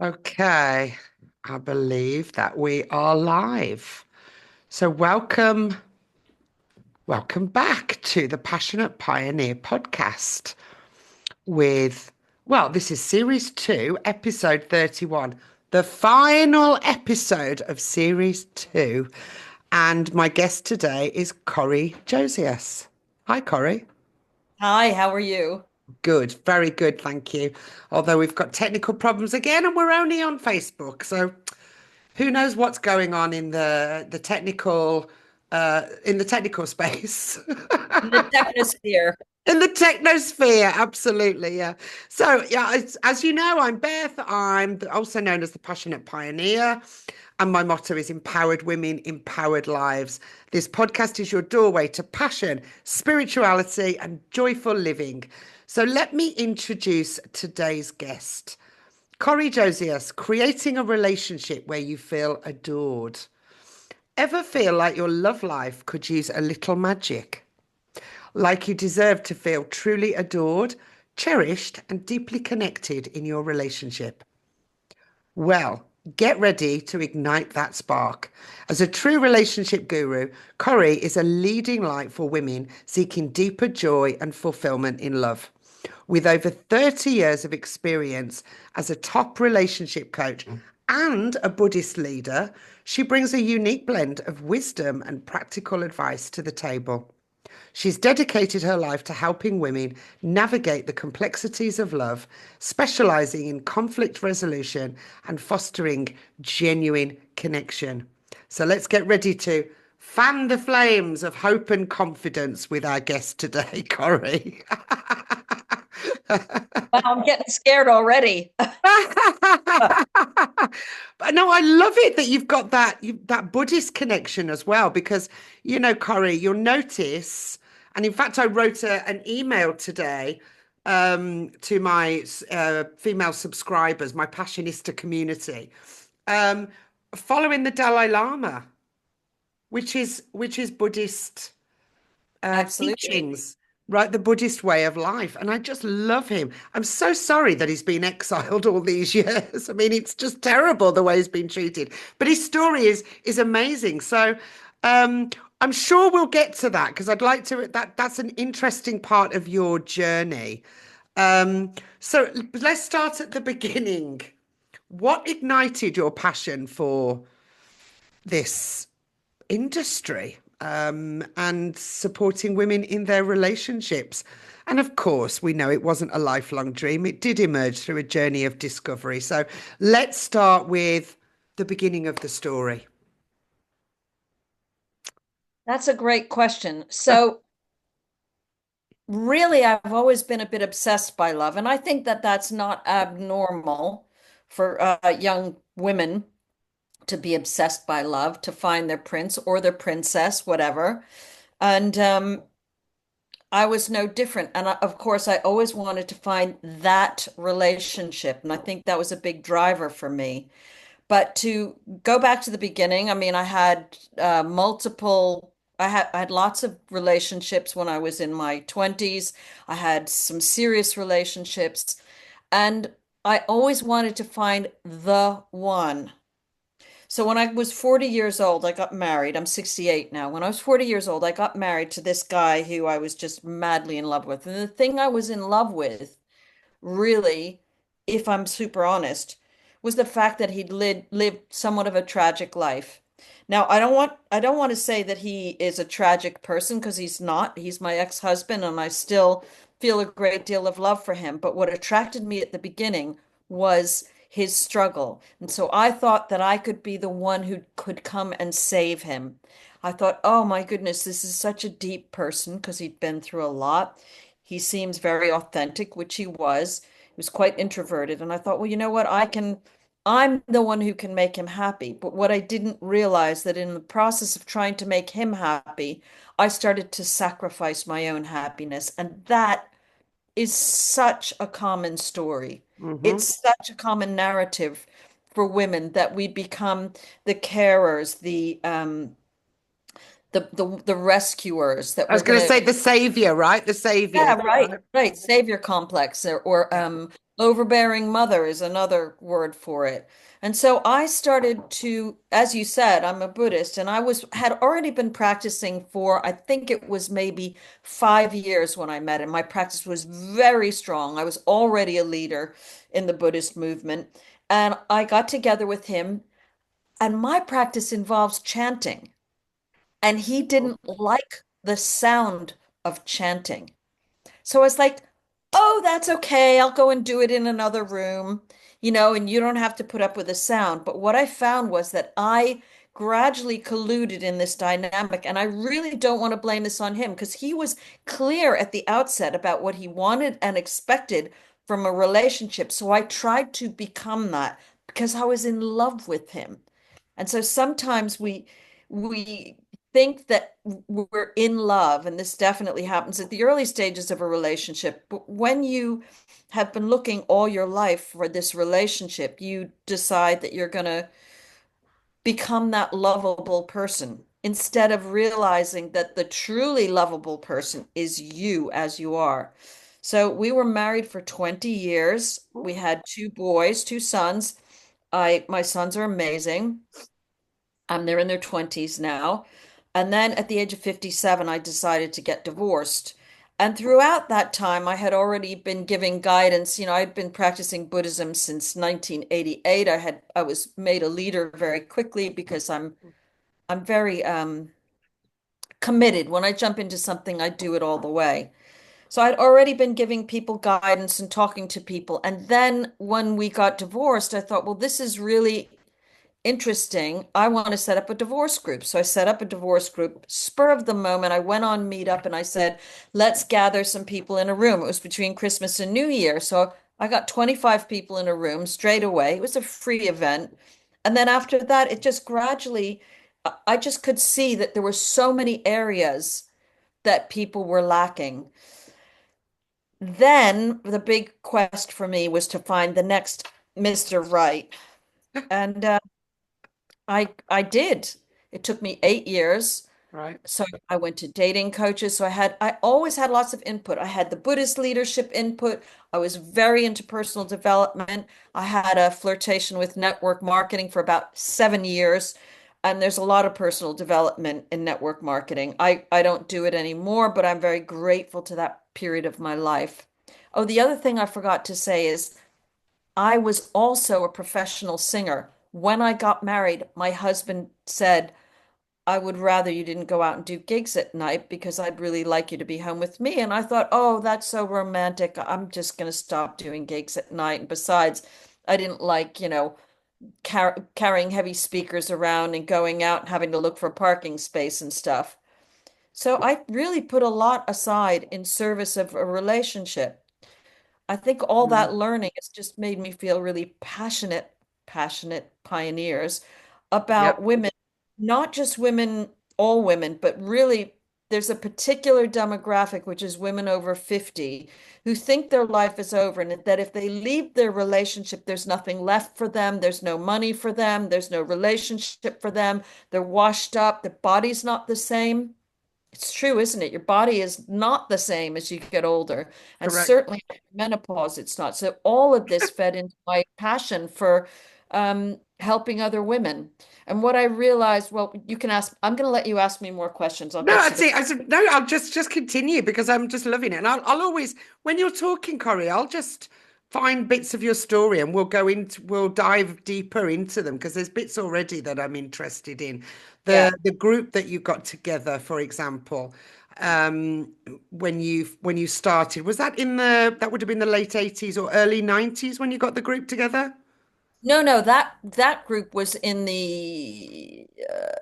Okay, I believe that we are live. So welcome back to the Passionate Pioneer podcast with, well, this is series 2, episode 31, the final episode of series 2. And my guest today is 𝐂𝐫𝐿. Hi, Corrie. Hi, how are you? Good, very good, thank you. Although we've got technical problems again and we're only on Facebook, so who knows what's going on in the technical in the technical space. In the technosphere. In the technosphere, absolutely, yeah. So, yeah, as you know, I'm Beth. I'm also known as the Passionate Pioneer, and my motto is Empowered Women, Empowered Lives. This podcast is your doorway to passion, spirituality, and joyful living. So, let me introduce today's guest. 𝐂𝐫𝐿, creating a relationship where you feel adored. Ever feel like your love life could use a little magic? Like you deserve to feel truly adored, cherished, and deeply connected in your relationship? Well, get ready to ignite that spark. As a true relationship guru, 𝐂𝐫𝐿 is a leading light for women seeking deeper joy and fulfillment in love. With over 30 years of experience as a top relationship coach and a Buddhist leader, she brings a unique blend of wisdom and practical advice to the table. She's dedicated her life to helping women navigate the complexities of love, specializing in conflict resolution and fostering genuine connection. So let's get ready to fan the flames of hope and confidence with our guest today, 𝐂𝐫𝐿. Wow, I'm getting scared already. But no, I love it that you've got that Buddhist connection as well, because 𝐂𝐫𝐿, you'll notice, and in fact, I wrote an email today to my female subscribers, my Passionista community, um, following the Dalai Lama, which is Buddhist Absolutely. teachings, right? The Buddhist way of life. And I just love him. I'm so sorry that he's been exiled all these years. I mean, it's just terrible the way he's been treated. But his story is amazing. So um, I'm sure we'll get to that because I'd like to that's an interesting part of your journey. So let's start at the beginning. What ignited your passion for this industry and supporting women in their relationships? And of course, we know it wasn't a lifelong dream. It did emerge through a journey of discovery. So let's start with the beginning of the story. That's a great question. So, really, I've always been a bit obsessed by love, and I think that that's not abnormal for young women to be obsessed by love, to find their prince or their princess, whatever. And I was no different. And of course, I always wanted to find that relationship, and I think that was a big driver for me. But to go back to the beginning, I mean, I had I had lots of relationships when I was in my 20s. I had some serious relationships, and I always wanted to find the one. So when I was 40 years old, I got married. I'm 68 now. When I was 40 years old, I got married to this guy who I was just madly in love with. And the thing I was in love with, really, if I'm super honest, was the fact that he'd lived somewhat of a tragic life. Now, I don't want to say that he is a tragic person because he's not. He's my ex-husband and I still feel a great deal of love for him. But what attracted me at the beginning was his struggle. And so I thought that I could be the one who could come and save him. I thought, oh my goodness, this is such a deep person because he'd been through a lot. He seems very authentic, which he was. He was quite introverted. And I thought, well, you know what? I'm the one who can make him happy. But what I didn't realize that in the process of trying to make him happy, I started to sacrifice my own happiness. And that is such a common story. Hmm. It's such a common narrative for women that we become the carers, the rescuers, that I was we're going to gonna say the savior, right? The savior. yeah, Is that right, right? right. Savior complex or Yeah. Overbearing mother is another word for it. And so I started to, as you said, I'm a Buddhist, and I was had already been practicing for, I think it was maybe 5 years when I met him. My practice was very strong. I was already a leader in the Buddhist movement. And I got together with him, and my practice involves chanting. And he didn't like the sound of chanting. So I was like, oh, that's okay. I'll go and do it in another room, and you don't have to put up with the sound. But what I found was that I gradually colluded in this dynamic. And I really don't want to blame this on him because he was clear at the outset about what he wanted and expected from a relationship. So I tried to become that because I was in love with him. And so sometimes we think that we're in love, and this definitely happens at the early stages of a relationship. But when you have been looking all your life for this relationship, you decide that you're going to become that lovable person instead of realizing that the truly lovable person is you as you are. So we were married for 20 years. We had two boys, two sons. My sons are amazing. They're in their 20s now. And then at the age of 57, I decided to get divorced. And throughout that time, I had already been giving guidance. I'd been practicing Buddhism since 1988. I was made a leader very quickly because I'm very committed. When I jump into something, I do it all the way. So I'd already been giving people guidance and talking to people. And then when we got divorced, I thought, well, this is really interesting. I want to set up a divorce group. So I set up a divorce group. Spur of the moment, I went on Meetup and I said, let's gather some people in a room. It was between Christmas and New Year. So I got 25 people in a room straight away. It was a free event. And then after that, it just gradually, I just could see that there were so many areas that people were lacking. Then the big quest for me was to find the next Mr. Right. And I did. It took me 8 years. Right. So I went to dating coaches. So I always had lots of input. I had the Buddhist leadership input. I was very into personal development. I had a flirtation with network marketing for about 7 years. And there's a lot of personal development in network marketing. I don't do it anymore, but I'm very grateful to that period of my life. Oh, the other thing I forgot to say is I was also a professional singer. When I got married, my husband said, I would rather you didn't go out and do gigs at night because I'd really like you to be home with me. And I thought, oh, that's so romantic. I'm just going to stop doing gigs at night. And besides, I didn't like, carrying heavy speakers around and going out and having to look for parking space and stuff. So I really put a lot aside in service of a relationship. I think all Mm. that learning has just made me feel really passionate pioneers about Yep. women, not just women, all women, but really there's a particular demographic, which is women over 50, who think their life is over and that if they leave their relationship, there's nothing left for them. There's no money for them. There's no relationship for them. They're washed up. Their body's not the same. It's true, isn't it? Your body is not the same as you get older, and Correct. certainly menopause, it's not. So all of this fed into my passion for helping other women. And what I realized, well, you can ask, I'm going to let you ask me more questions. I'll No, get I to the, see. I said no. I'll just continue because I'm just loving it, and I'll always when you're talking, Corey, I'll just find bits of your story, and we'll dive deeper into them because there's bits already that I'm interested in. yeah. The group that you got together, for example, um, when you started, was that that would have been the late 80s or early 90s when you got the group together? No, no, that group was in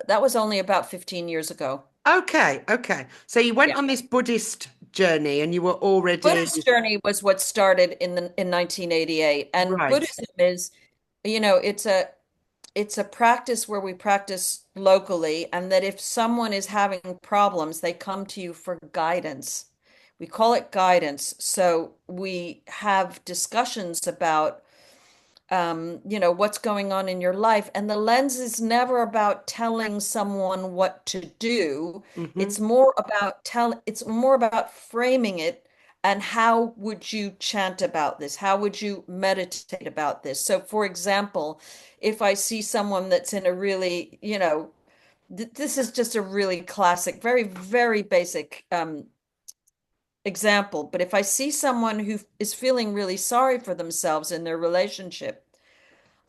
that was only about 15 years ago. Okay, okay. So you went Yeah. on this Buddhist journey, and you were already Buddhist journey was what started in 1988. And right. Buddhism is, it's a practice where we practice locally, and that if someone is having problems, they come to you for guidance. We call it guidance. So we have discussions about, what's going on in your life. And the lens is never about telling someone what to do. Hmm. It's more about framing it And how would you chant about this? How would you meditate about this? So, for example, if I see someone that's in a really, this is just a really classic, very, very basic example. But if I see someone who is feeling really sorry for themselves in their relationship,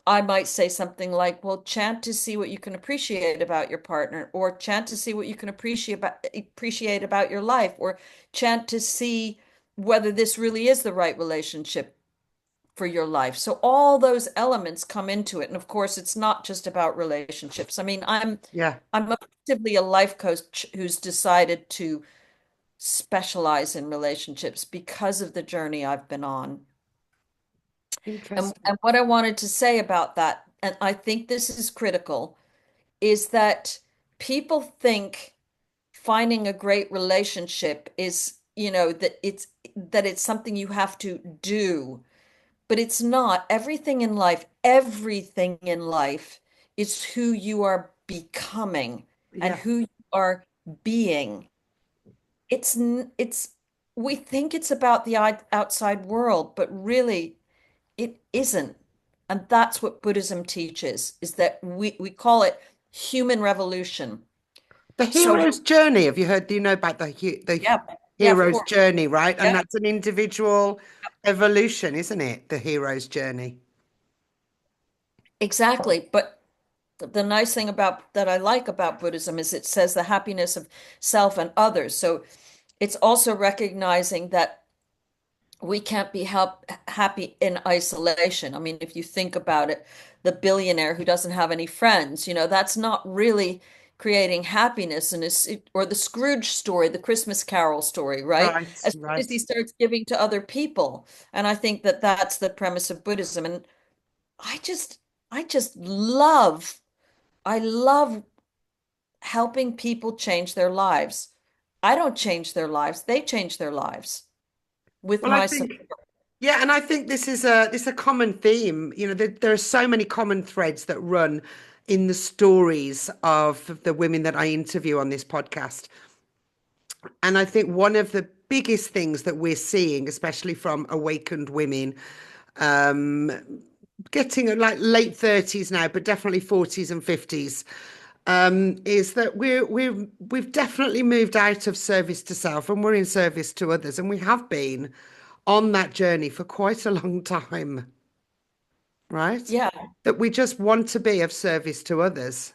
I might say something like, well, chant to see what you can appreciate about your partner, or chant to see what you can appreciate about your life, or chant to see whether this really is the right relationship for your life. So all those elements come into it. And of course, it's not just about relationships. I mean, Yeah. I'm effectively a life coach who's decided to specialize in relationships because of the journey I've been on. Interesting. And what I wanted to say about that, and I think this is critical, is that people think finding a great relationship is, that it's something you have to do, but it's not. Everything in life is who you are becoming and Yeah. who you are being. It's we think it's about the outside world, but really it isn't. And that's what Buddhism teaches, is that we call it human revolution. The So hero's journey. Have you heard, do you know about the yeah, yeah, of hero's course. journey, right? And Yeah, that's an individual evolution, isn't it? The hero's journey. exactly. But the nice thing about that I like about Buddhism is it says the happiness of self and others. So it's also recognizing that we can't be happy in isolation. I mean, if you think about it, the billionaire who doesn't have any friends, that's not really creating happiness, or the Scrooge story, the Christmas Carol story, right? Right, As soon as right. he starts giving to other people. And I think that that's the premise of Buddhism. And I just, I just I love helping people change their lives. I don't change their lives, they change their lives with Well, I my support. think, yeah, and I think this is a common theme. There are so many common threads that run in the stories of the women that I interview on this podcast. And I think one of the biggest things that we're seeing, especially from awakened women, um, getting like late 30s now, but definitely 40s and 50s, is that we've definitely moved out of service to self and we're in service to others. And we have been on that journey for quite a long time, right? Yeah. That we just want to be of service to others.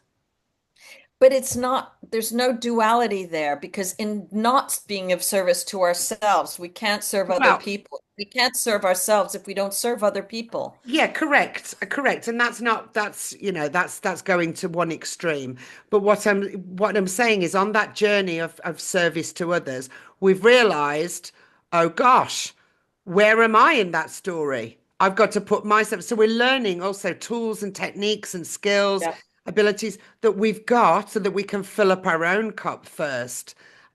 But it's not, there's no duality there, because in not being of service to ourselves, we can't serve other Well, people. We can't serve ourselves if we don't serve other people. yeah, correct, correct, and that's not that's going to one extreme. But what I'm saying is, on that journey of service to others, we've realised, oh gosh, where am I in that story? I've got to put myself. So we're learning also tools and techniques and skills, Yeah, abilities that we've got, so that we can fill up our own cup first.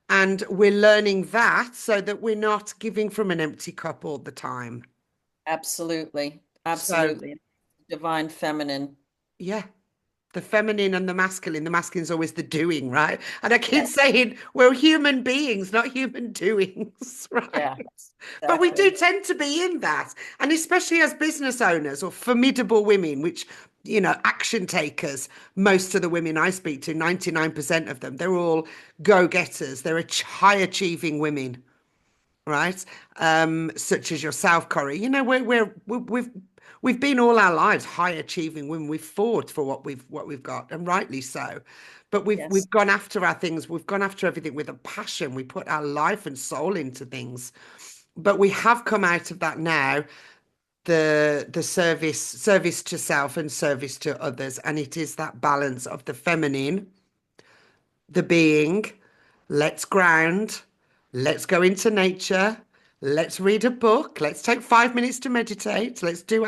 And we're learning that so that we're not giving from an empty cup all the time. absolutely. So Absolutely. Divine feminine. yeah, the feminine and the masculine. The masculine's always the doing, right? And I keep Yeah, saying we're human beings, not human doings, right? yeah, But we do exactly. tend to be in that. And especially as business owners or formidable women, which, action takers, most of the women I speak to, 99% of them, they're all go-getters. They're high achieving women, right? Such as yourself, Corey. We've been all our lives high achieving women. We've fought for what we've got, and rightly so. But we've Yes, we've gone after our things. We've gone after everything with a passion. We put our life and soul into things. But we have come out of that now, the service to self and service to others, and it is that balance of the feminine, the being, let's ground, let's go into nature, let's read a book, let's take 5 minutes to meditate, let's do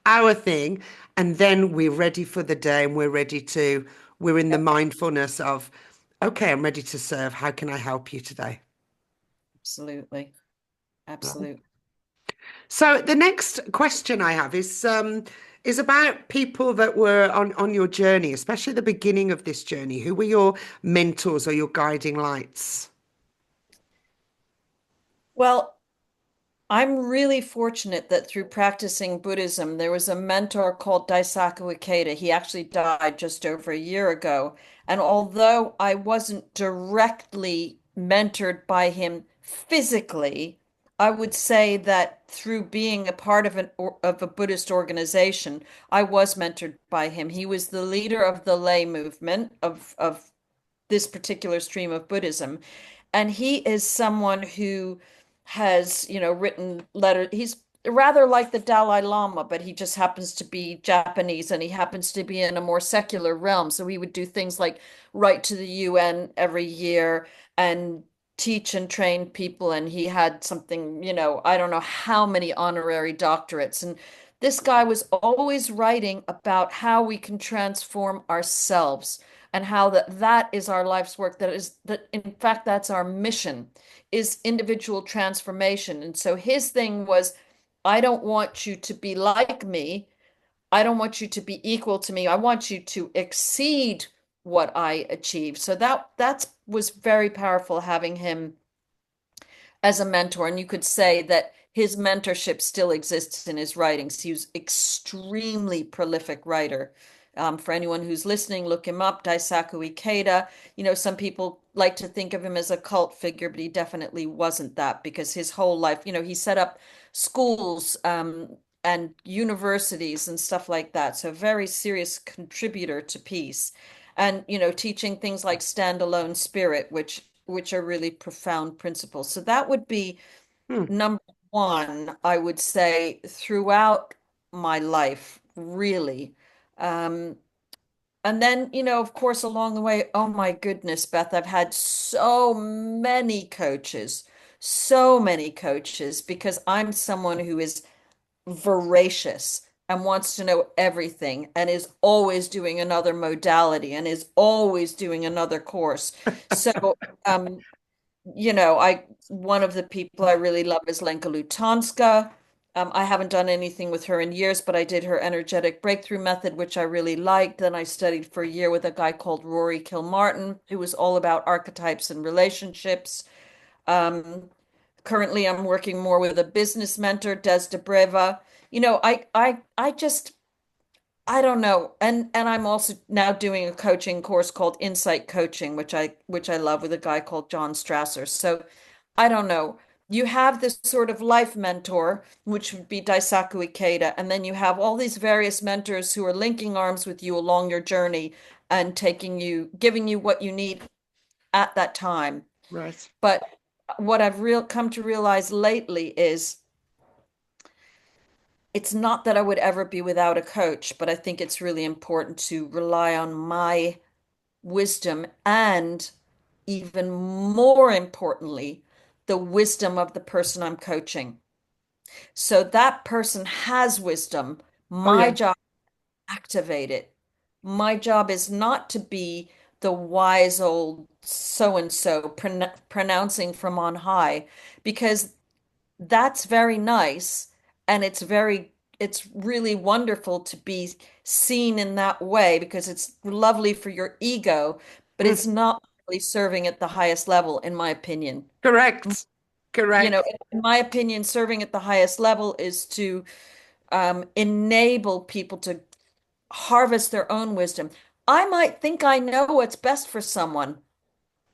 our thing, and then we're ready for the day and we're in the yep, mindfulness of, okay, I'm ready to serve. How can I help you today? absolutely. Right. Absolutely. So the next question I have is about people that were on your journey, especially the beginning of this journey. Who were your mentors or your guiding lights? Well, I'm really fortunate that through practicing Buddhism, there was a mentor called Daisaku Ikeda. He actually died just over a year ago. And although I wasn't directly mentored by him physically, I would say that through being a part of of a Buddhist organization, I was mentored by him. He was the leader of the lay movement of this particular stream of Buddhism. And he is someone who has, written letters. He's rather like the Dalai Lama, but he just happens to be Japanese and he happens to be in a more secular realm. So he would do things like write to the UN every year and teach and train people. And he had something, I don't know how many honorary doctorates. And this guy was always writing about how we can transform ourselves and how that is our life's work, that in fact that's our mission, is individual transformation. And so his thing was, I don't want you to be like me. I don't want you to be equal to me. I want you to exceed what I achieved. So that was very powerful having him as a mentor. And you could say that his mentorship still exists in his writings. He was extremely prolific writer. For anyone who's listening, look him up, Daisaku Ikeda. Some people like to think of him as a cult figure, but he definitely wasn't that because his whole life, he set up schools and universities and stuff like that. So very serious contributor to peace. And, teaching things like standalone spirit, which are really profound principles. So that would be Hmm. number one, I would say, throughout my life, really. Um, and then, of course, along the way, oh my goodness, Beth, I've had so many coaches, because I'm someone who is voracious and wants to know everything and is always doing another modality and is always doing another course. So, um, I one of the people I really love is Lenka Lutanska. I haven't done anything with her in years, but I did her energetic breakthrough method, which I really liked. Then I studied for a year with a guy called Rory Kilmartin, who was all about archetypes and relationships. Um, Currently, I'm working more with a business mentor, Des DeBreva. I just I don't know. And I'm also now doing a coaching course called Insight Coaching, which I love, with a guy called John Strasser. So I don't know. You have this sort of life mentor, which would be Daisaku Ikeda, and then you have all these various mentors who are linking arms with you along your journey and giving you what you need at that time. Right. But what I've come to realize lately is it's not that I would ever be without a coach, but I think it's really important to rely on my wisdom and, even more importantly, the wisdom of the person I'm coaching. So that person has wisdom. Oh, My yeah. job is to activate it. My job is not to be the wise old so and so pronouncing from on high, because that's very nice, and it's really wonderful to be seen in that way because it's lovely for your ego, but Hmm. it's not really serving at the highest level, in my opinion. Correct. Correct. In my opinion, serving at the highest level is to enable people to harvest their own wisdom. I might think I know what's best for someone.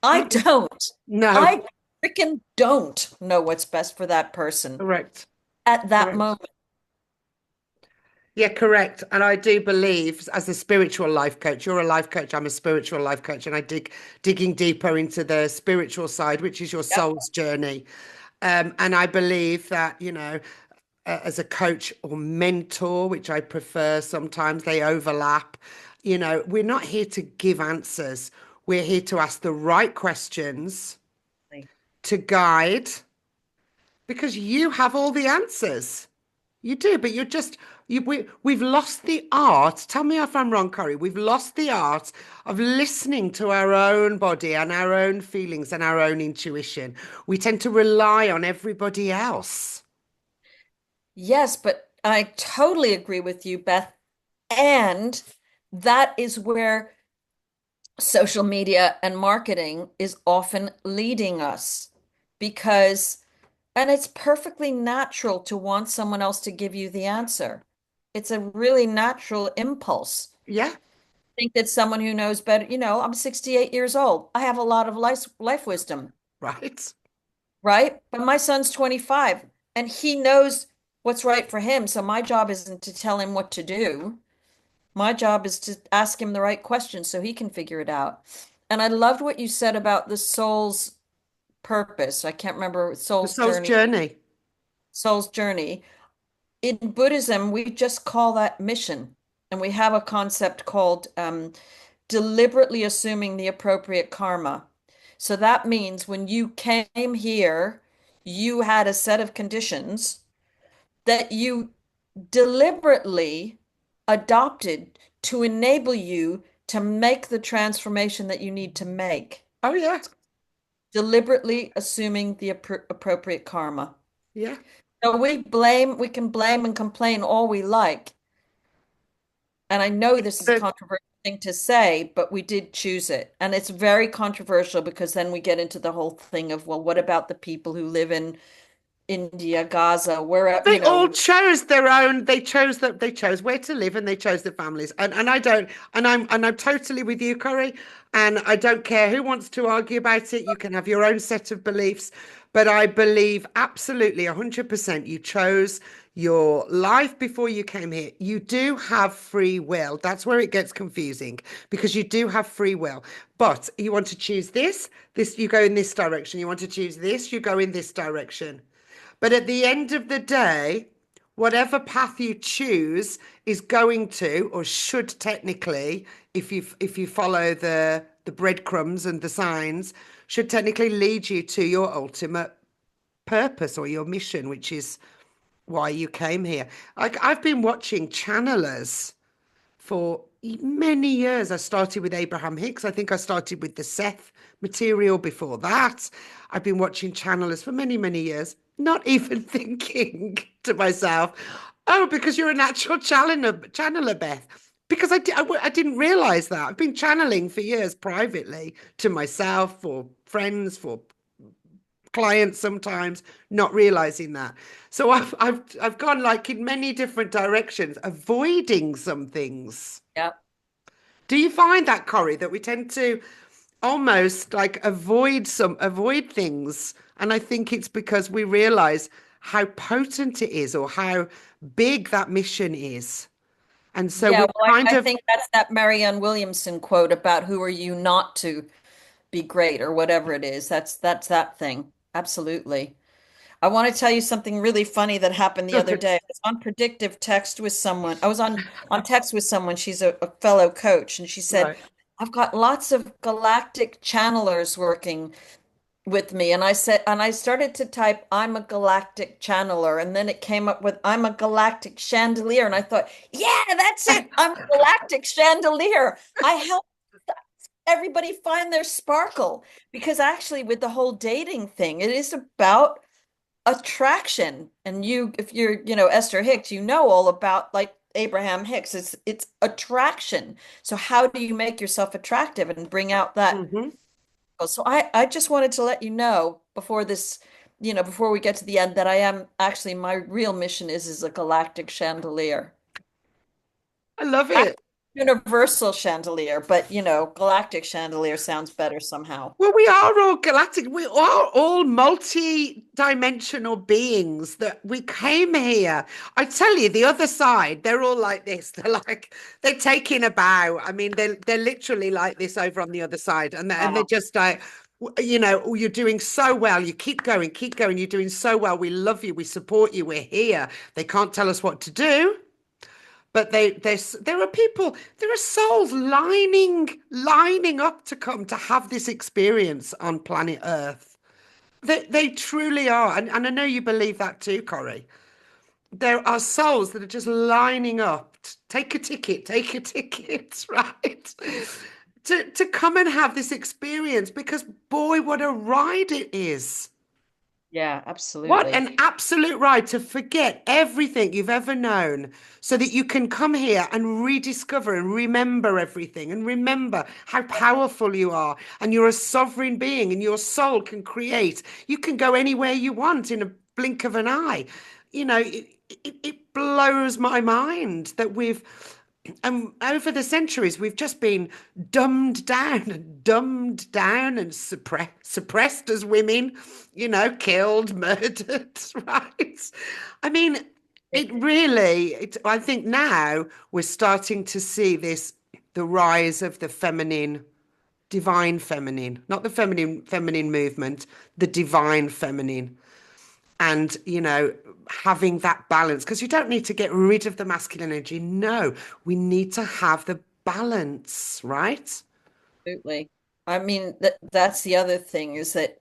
I Mm-mm. don't. No. I freaking don't know what's best for that person Correct. at that Correct. moment. Yeah, correct. And I do believe, as a spiritual life coach, you're a life coach, I'm a spiritual life coach, and I digging deeper into the spiritual side, which is your Yep. soul's journey. And I believe that, as a coach or mentor, which I prefer, sometimes they overlap. We're not here to give answers. We're here to ask the right questions, to guide, because you have all the answers. You do, but we've lost the art. Tell me if I'm wrong, Corey. We've lost the art of listening to our own body and our own feelings and our own intuition. We tend to rely on everybody else. Yes, but I totally agree with you, Beth. And that is where social media and marketing is often leading us, because And it's perfectly natural to want someone else to give you the answer. It's a really natural impulse. Yeah, I think that someone who knows better, I'm 68 years old. I have a lot of life wisdom, right. right? But my son's 25 and he knows what's right for him. So my job isn't to tell him what to do. My job is to ask him the right questions so he can figure it out. And I loved what you said about the soul's purpose. I can't remember The soul's journey. soul's journey. In Buddhism, we just call that mission. And we have a concept called deliberately assuming the appropriate karma. So that means when you came here, you had a set of conditions that you deliberately adopted to enable you to make the transformation that you need to make. Oh, yeah. Deliberately assuming the appropriate karma. Yeah. So we can blame and complain all we like. And I know this is a But controversial thing to say, but we did choose it. And it's very controversial because then we get into the whole thing of, well, what about the people who live in India, Gaza, where, they all chose their own. They chose where to live and they chose their families. And I don't. And I'm totally with you, Corey. And I don't care who wants to argue about it. You can have your own set of beliefs. But I believe absolutely 100% you chose your life before you came here. You do have free will. That's where it gets confusing because you do have free will. But you want to choose this, you go in this direction. You want to choose this, you go in this direction. But at the end of the day, whatever path you choose is going to, or should technically, if you follow the breadcrumbs and the signs, should technically lead you to your ultimate purpose or your mission, which is why you came here. Like I've been watching channelers for many years. I started with Abraham Hicks. I think I started with the Seth material before that. I've been watching channelers for many, many years, not even thinking to myself, oh, because you're a natural channeler, Beth. Because I didn't realize that. I've been channeling for years privately to myself, for friends, for clients sometimes, not realizing that. So I've gone like in many different directions, avoiding some things. yeah. Do you find that, Corey, that we tend to almost like avoid things? And I think it's because we realize how potent it is or how big that mission is. And so Yeah, we well, kind I of, think that's that Marianne Williamson quote about who are you not to be great or whatever it is. That's that thing. Absolutely. I want to tell you something really funny that happened the other day. I was on predictive text with someone. I was on text with someone. She's a fellow coach, and she said, right. "I've got lots of galactic channelers working with me." And I said, and I started to type, "I'm a galactic channeler," and then it came up with, "I'm a galactic chandelier." And I thought, yeah, that's it. I'm a galactic chandelier. I help everybody find their sparkle because actually, with the whole dating thing, it is about attraction. And if you're, Esther Hicks, you know all about like Abraham Hicks. It's attraction. So how do you make yourself attractive and bring out that? Hmm. So I just wanted to let you know before this, before we get to the end, that I am actually, my real mission is a galactic chandelier. I love Actually, it. universal chandelier, but galactic chandelier sounds better somehow. Well, we are all galactic. We are all multi-dimensional beings that we came here. I tell you, the other side, they're all like this. They're taking a bow. I mean, they're literally like this over on the other side, and they're Wow. just like, "Oh, you're doing so well. You keep going, keep going. You're doing so well. We love you. We support you. We're here." They can't tell us what to do. But there are people, there are souls lining up to come to have this experience on planet Earth. They truly are. And I know you believe that too, Corey. There are souls that are just lining up. Take a ticket, right? To come and have this experience because boy, what a ride it is. Yeah, What absolutely. an absolute right to forget everything you've ever known so that you can come here and rediscover and remember everything and remember how powerful you are and you're a sovereign being and your soul can create. You can go anywhere you want in a blink of an eye. It blows my mind that over the centuries, we've just been dumbed down and suppressed as women, killed, murdered, right? I mean, I think now we're starting to see the rise of the feminine, divine feminine, not the feminine movement, the divine feminine. And, having that balance, because you don't need to get rid of the masculine energy. No, we need to have the balance, right? Absolutely. I mean, that's the other thing is that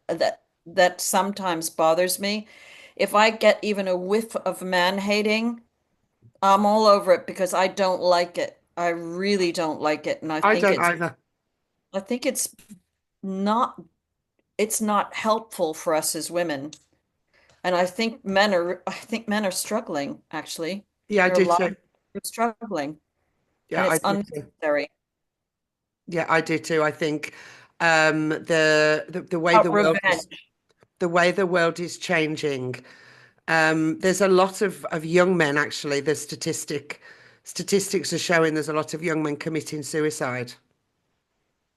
sometimes bothers me. If I get even a whiff of man hating, I'm all over it because I don't like it. I really don't like it, and I don't either. I think not it's not helpful for us as women. And I think men are struggling, actually. Yeah, I There are a do lot too. of people struggling, and Yeah, I it's do too. unnecessary. Yeah, I do too. I think the way About revenge. the world is changing. There's a lot of young men actually. The statistics are showing there's a lot of young men committing suicide,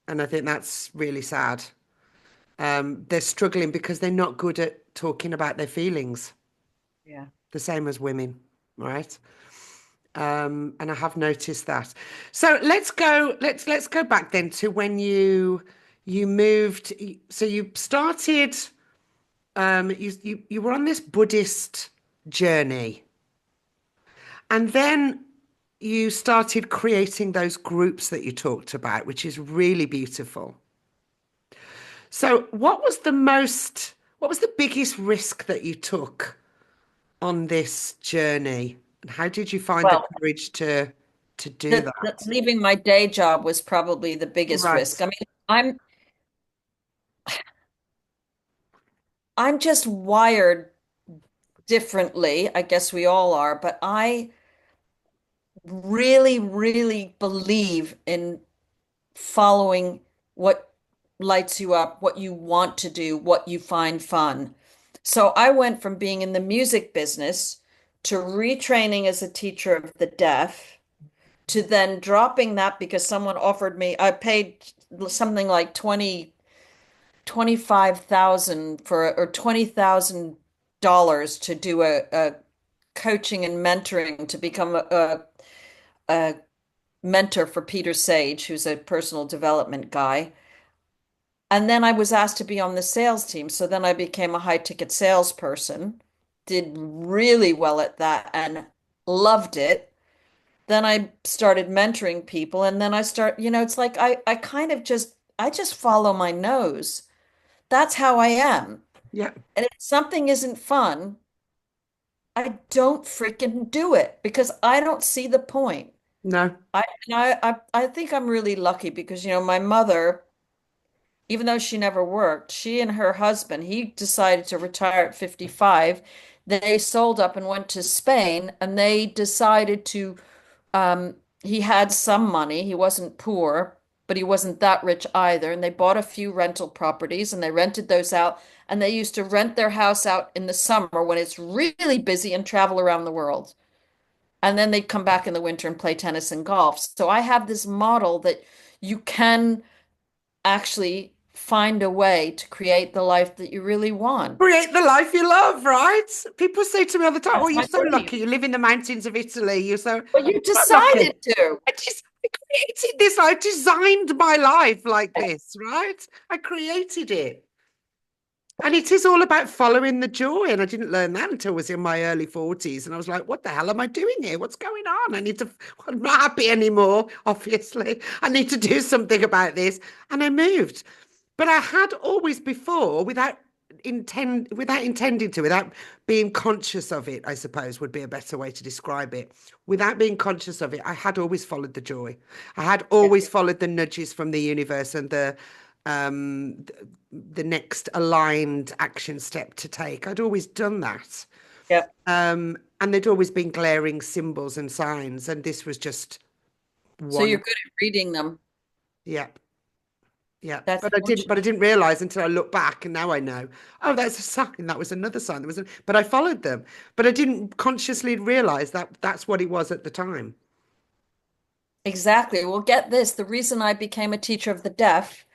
and I think that's really sad. They're struggling because they're not good at talking about their feelings, Yeah. the same as women, right? And I have noticed that. So let's go back then to when you moved. So you started. You were on this Buddhist journey, and then you started creating those groups that you talked about, which is really beautiful. So what was the biggest risk that you took on this journey? And how did you find the Well, courage to do that's that? leaving my day job was probably the biggest risk. Right. I mean, I'm just wired differently. I guess we all are, but I really, really believe in following what lights you up, what you want to do, what you find fun. So I went from being in the music business to retraining as a teacher of the deaf to then dropping that because someone offered me, I paid something like 25,000 for or $20,000 to do a coaching and mentoring to become a mentor for Peter Sage, who's a personal development guy. And then I was asked to be on the sales team. So then I became a high ticket salesperson, did really well at that and loved it. Then I started mentoring people and then it's like I kind of I just follow my nose. That's how I am. Yeah. And if something isn't fun, I don't freaking do it because I don't see the point. No. I think I'm really lucky because my mother, even though she never worked, she and her husband, he decided to retire at 55. They sold up and went to Spain and they decided to he had some money. He wasn't poor, but he wasn't that rich either. And they bought a few rental properties and they rented those out. And they used to rent their house out in the summer when it's really busy and travel around the world. And then they'd come back in the winter and play tennis and golf. So I have this model that you can actually find a way to create the life that you really want. Create the life you love, right? People say to me all the time, "Oh, That's you're my so dream. lucky. You live in the mountains of Italy. You're so But you lucky." decided to. I created this. I designed my life like this, right? I created it. And it is all about following the joy. And I didn't learn that until I was in my early 40s. And I was like, what the hell am I doing here? What's going on? I'm not happy anymore, obviously. I need to do something about this. And I moved. But I had always before, without intending to, without being conscious of it, I suppose would be a better way to describe it. Without being conscious of it, I had always followed the joy. I had Yeah. always followed the nudges from the universe and um the next aligned action step to take. I'd always done that. Yep. And there'd always been glaring symbols and signs, and this was just So you're one. good at reading them. Yeah. Yeah, That's but I didn't realize until I looked back, and now I know. Oh, that's a sign. That was another sign. But I followed them. But I didn't consciously realize that that's what it was at the time. exactly. Well, get this. The reason I became a teacher of the deaf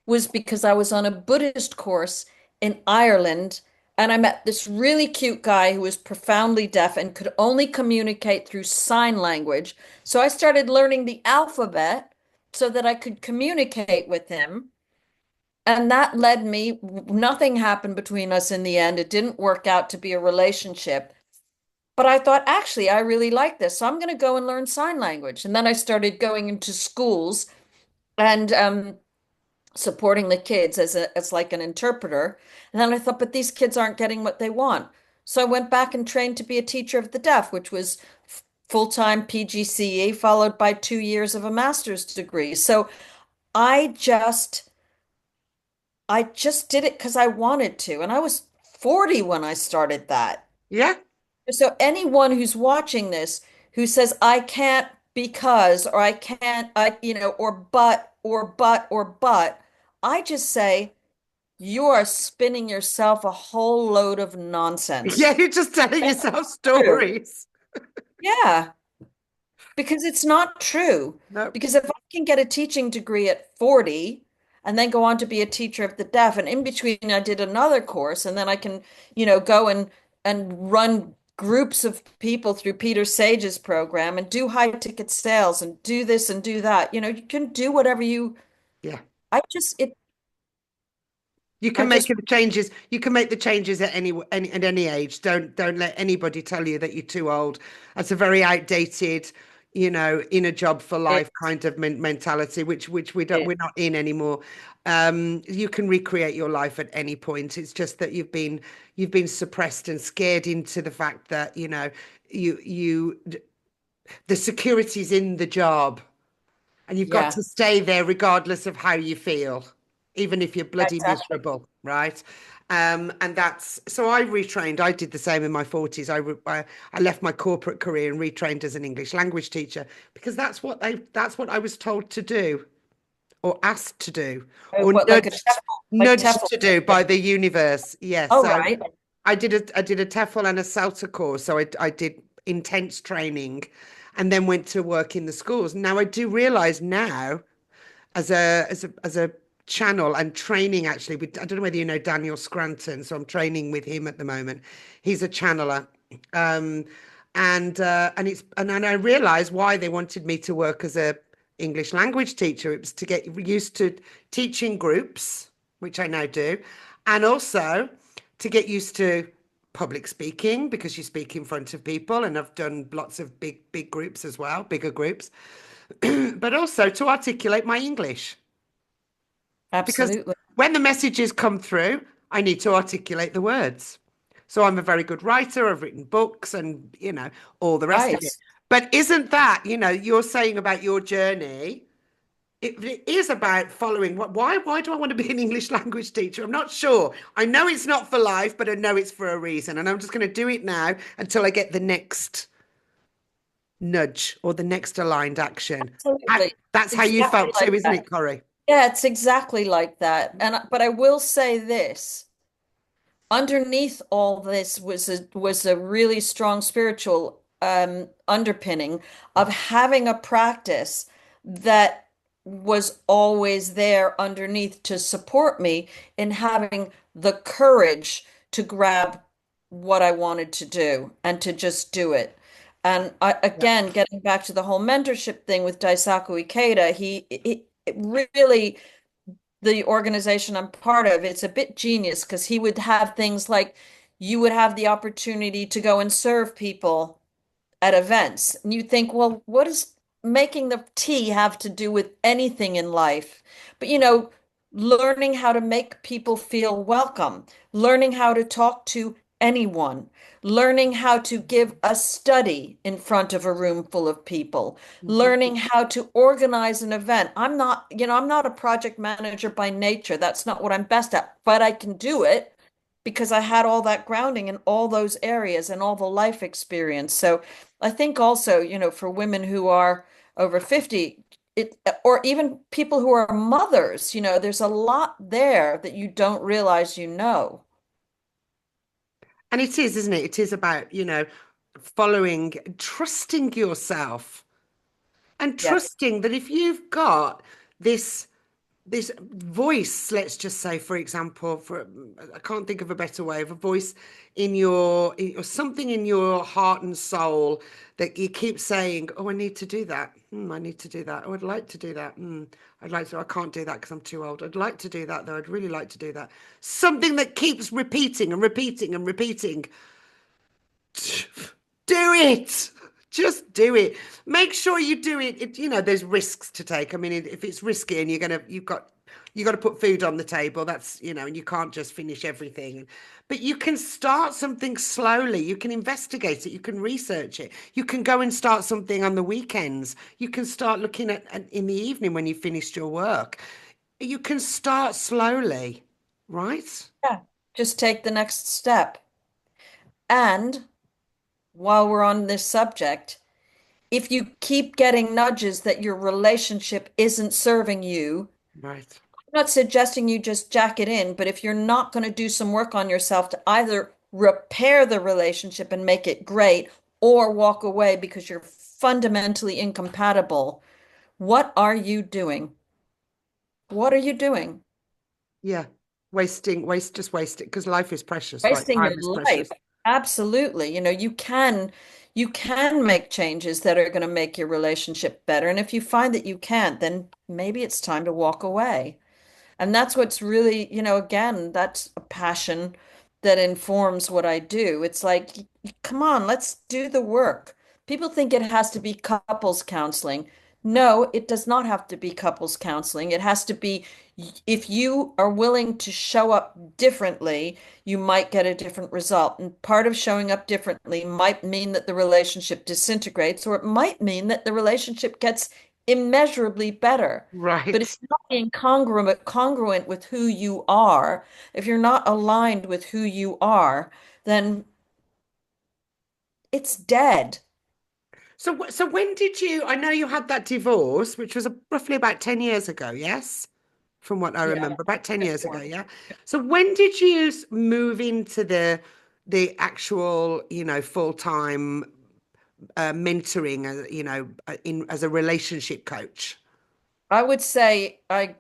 was because I was on a Buddhist course in Ireland and I met this really cute guy who was profoundly deaf and could only communicate through sign language. So I started learning the alphabet so that I could communicate with him. And that led me, nothing happened between us in the end. It didn't work out to be a relationship. But I thought, actually, I really like this. So I'm going to go and learn sign language. And then I started going into schools and supporting the kids as like an interpreter. And then I thought, but these kids aren't getting what they want. So I went back and trained to be a teacher of the deaf, which was full-time PGCE, followed by 2 years of a master's degree. So I just I just did it because I wanted to. And I was 40 when I started that. Yeah, So anyone who's watching this who says, I can't because, or I can't, or but, I just say, you are spinning yourself a whole load of nonsense. yeah. You're just telling That's yourself true. stories. Yeah, because it's not true. No. Because if I can get a teaching degree at 40 and then go on to be a teacher of the deaf, and in between I did another course, and then I can, go and run groups of people through Peter Sage's program and do high ticket sales and do this and do that. You can do whatever Yeah. I just it You I can make just the changes. You can make the changes at any at any age. Don't let anybody tell you that you're too old. That's a very outdated, in a job for it, life kind of mentality, which it, we're not in anymore. You can recreate your life at any point. It's just that you've been suppressed and scared into the fact that you the security's in the job, and you've got yeah, to stay there regardless of how you feel, even if you're bloody exactly. miserable, right? And that's so I retrained. I did the same in my 40s. I left my corporate career and retrained as an English language teacher because that's what I was told to do or asked to do or What, like a TEFL, like nudged TEFL? to do by the universe. Yes. Oh, So right. I did a TEFL and a CELTA course. So I did intense training and then went to work in the schools. Now I do realize now as a channel and training actually with, I don't know whether you know Daniel Scranton, so I'm training with him at the moment. He's a channeler. Um and I realized why they wanted me to work as a English language teacher. It was to get used to teaching groups, which I now do, and also to get used to public speaking because you speak in front of people, and I've done lots of big groups as well, bigger groups, but also to articulate my English because Absolutely. when the messages come through, I need to articulate the words. So I'm a very good writer. I've written books and, all the rest of it. Nice. But isn't that, you're saying about your journey, it is about following why do I want to be an English language teacher? I'm not sure. I know it's not for life, but I know it's for a reason. And I'm just going to do it now until I get the next nudge or the next aligned action. Absolutely. That's how you Exactly felt like too, isn't that. it, Corey? Yeah, it's exactly like that. But I will say this, underneath all this was a really strong spiritual underpinning of having a practice that was always there underneath to support me in having the courage to grab what I wanted to do and to just do it. And Yeah. again, getting back to the whole mentorship thing with Daisaku Ikeda, he it really the organization I'm part of, it's a bit genius because he would have things like you would have the opportunity to go and serve people at events. And you think, well, what does making the tea have to do with anything in life? But learning how to make people feel welcome, learning how to talk to anyone, learning how to give a study in front of a room full of people, Mhm. learning how to organize an event. I'm not a project manager by nature. That's not what I'm best at, but I can do it because I had all that grounding in all those areas and all the life experience. So I think also, for women who are over 50, it, or even people who are mothers, there's a lot there that you don't realize you know. And it is, isn't it? It is about, following, trusting yourself and Yes. trusting that if you've got this this voice, let's just say, for example, for I can't think of a better way of a voice or something in your heart and soul that you keep saying, oh, I need to do that. I need to do that. Oh, I'd like to do that. I'd like to. I can't do that because I'm too old. I'd like to do that, though. I'd really like to do that. Something that keeps repeating and repeating and repeating. Do it. Just do it. Make sure you do it. There's risks to take. I mean, if it's risky and you've got to put food on the table, that's, and you can't just finish everything. But you can start something slowly. You can investigate it. You can research it. You can go and start something on the weekends. You can start looking at in the evening when you've finished your work. You can start slowly, right? Yeah. Just take the next step. And while we're on this subject, if you keep getting nudges that your relationship isn't serving you, Right. I'm not suggesting you just jack it in, but if you're not going to do some work on yourself to either repair the relationship and make it great or walk away because you're fundamentally incompatible, what are you doing? What are you doing? Yeah. Just waste it because life is precious, right? Wasting Time your is life. precious. Absolutely. You can make changes that are going to make your relationship better. And if you find that you can't, then maybe it's time to walk away. And that's what's really, again, that's a passion that informs what I do. It's like, come on, let's do the work. People think it has to be couples counseling. No, it does not have to be couples counseling. It has to be, if you are willing to show up differently, you might get a different result. And part of showing up differently might mean that the relationship disintegrates, or it might mean that the relationship gets immeasurably better. But if Right. you're not being congruent with who you are, if you're not aligned with who you are, then it's dead. So when did you, I know you had that divorce, which was roughly about 10 years ago, yes? From what I Yeah. remember, about 10 years ago, Before. yeah? So when did you move into the actual, full-time mentoring, as a relationship coach? I would say I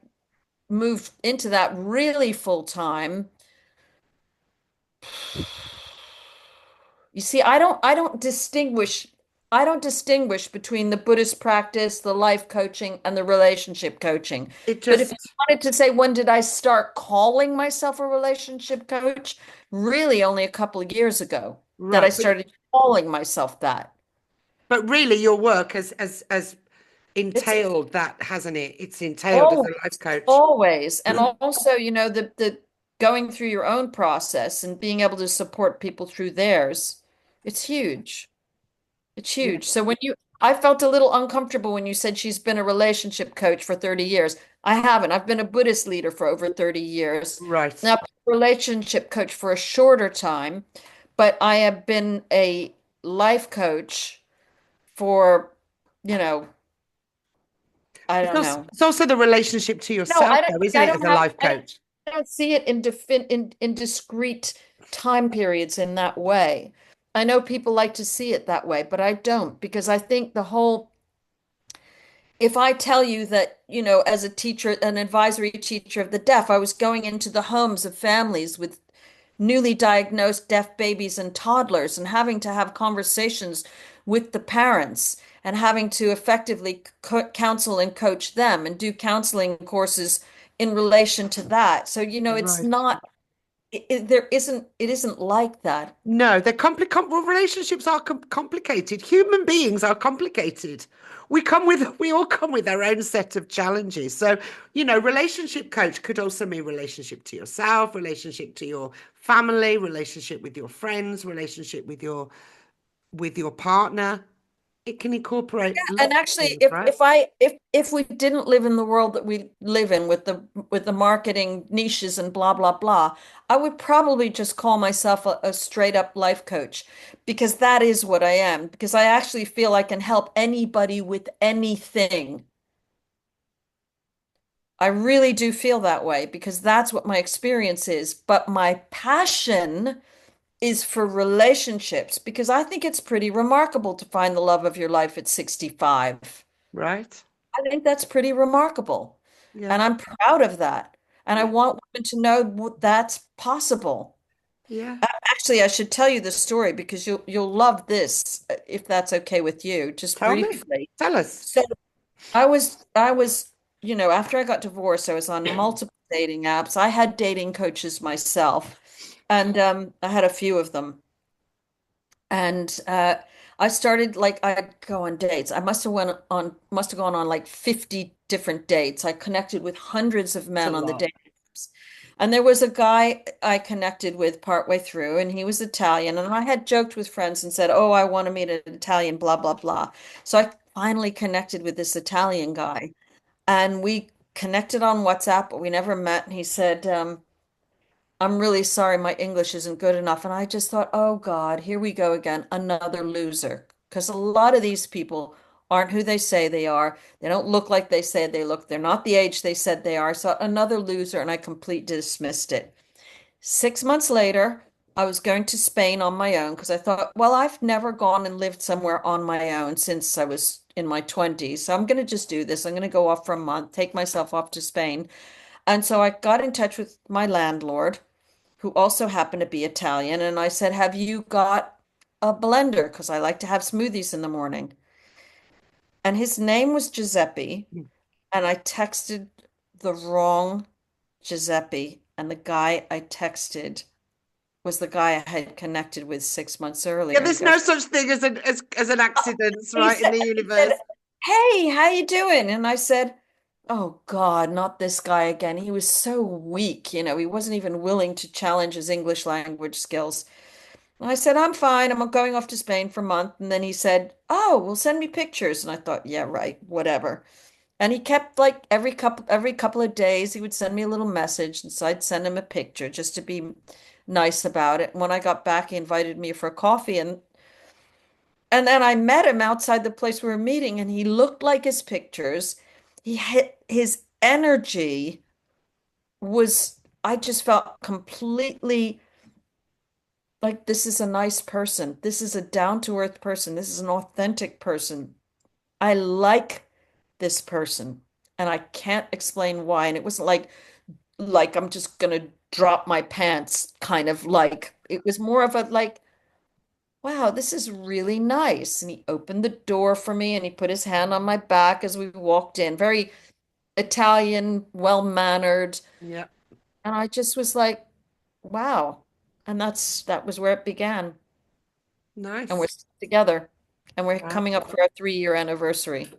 moved into that really full time. You see, I don't distinguish between the Buddhist practice, the life coaching, and the relationship coaching. It But if you just, wanted to say, when did I start calling myself a relationship coach? Really only a couple of years ago that I right. started calling myself that. But really your work has It's entailed that, hasn't it? It's entailed as always, a life coach. always. And also, the going through your own process and being able to support people through theirs, it's huge. It's Yeah. huge. So I felt a little uncomfortable when you said she's been a relationship coach for 30 years. I haven't. I've been a Buddhist leader for over 30 years. Right. Now, I've been a relationship coach for a shorter time, but I have been a life coach for, you know, I It's don't also, know. it's also the relationship to No, yourself, though, isn't I it, as don't a have, life coach? I don't see it in discrete time periods in that way. I know people like to see it that way, but I don't, because I think if I tell you that, as a teacher, an advisory teacher of the deaf, I was going into the homes of families with newly diagnosed deaf babies and toddlers and having to have conversations with the parents and having to effectively counsel and coach them and do counseling courses in relation to that. So, it's Right. not, it isn't like that. No, they're complicated. Well, relationships are complicated. Human beings are complicated. We all come with our own set of challenges. So, relationship coach could also mean relationship to yourself, relationship to your family, relationship with your friends, relationship with your partner. It can incorporate And lots of actually, things, if right? if I if we didn't live in the world that we live in with the marketing niches and blah blah blah, I would probably just call myself a straight up life coach, because that is what I am. Because I actually feel I can help anybody with anything. I really do feel that way because that's what my experience is. But my passion is for relationships because I think it's pretty remarkable to find the love of your life at 65. Right? I think that's pretty remarkable. Yeah. And I'm proud of that. And I Yeah. want women to know that's possible. Yeah. Actually, I should tell you the story because you'll love this if that's okay with you, just Tell me. briefly. Tell us. So I was, after I got divorced, I was on multiple dating apps. I had dating coaches myself, and I had a few of them. And I started like I'd go on dates. I must have gone on like 50 different dates. I connected with hundreds of It's a men on the lot. dating apps. And there was a guy I connected with partway through, and he was Italian. And I had joked with friends and said, "Oh, I want to meet an Italian, blah, blah, blah." So I finally connected with this Italian guy, and we connected on WhatsApp, but we never met. And he said, I'm really sorry, my English isn't good enough. And I just thought, oh God, here we go again, another loser. Because a lot of these people aren't who they say they are. They don't look like they say they look. They're not the age they said they are. So another loser, and I completely dismissed it. 6 months later, I was going to Spain on my own because I thought, well, I've never gone and lived somewhere on my own since I was in my 20s. So I'm going to just do this. I'm going to go off for a month, take myself off to Spain. And so I got in touch with my landlord who also happened to be Italian. And I said, have you got a blender? Because I like to have smoothies in the morning. And his name was Giuseppe. And I texted the wrong Giuseppe. And the guy I texted was the guy I had connected with 6 months Yeah, earlier. He there's no goes, such thing as an accident, he right, in said, the he said, universe. hey, how you doing? And I said, oh God, not this guy again. He was so weak, he wasn't even willing to challenge his English language skills. And I said, I'm fine. I'm going off to Spain for a month. And then he said, oh, well, send me pictures. And I thought, yeah, right, whatever. And he kept like every couple of days, he would send me a little message. And so I'd send him a picture just to be nice about it. And when I got back, he invited me for coffee. And then I met him outside the place we were meeting, and he looked like his pictures. His energy was, I just felt completely like this is a nice person. This is a down-to-earth person. This is an authentic person. I like this person, and I can't explain why. And it wasn't like I'm just gonna drop my pants kind of like. It was more of a like, wow, this is really nice. And he opened the door for me and he put his hand on my back as we walked in. Very Italian, well-mannered. Yeah. And I just was like, wow. And that was where it began. And we're Nice. still together. And we're Wow. coming up for our 3-year anniversary.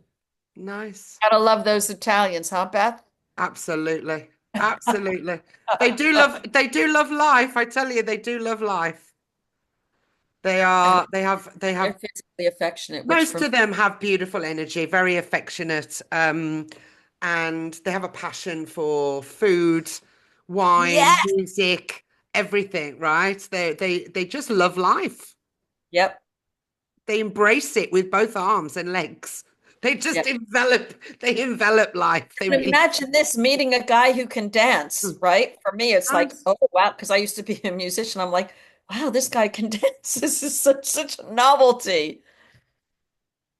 Nice. Gotta love those Italians, huh, Beth? Absolutely. Absolutely. They do love life. I tell you, they do love life. They And are, they they're have, physically affectionate, which most for of them have beautiful energy, very affectionate, and they have a passion for food, wine, yes. music, everything, right? They just love life. Yep. They embrace it with both arms and legs. They just Yep. envelop life. They And really imagine this meeting a guy who can dance, do. right? For me, it's like, Nice. oh wow, because I used to be a musician. I'm like, wow, this guy can dance. This is such a novelty.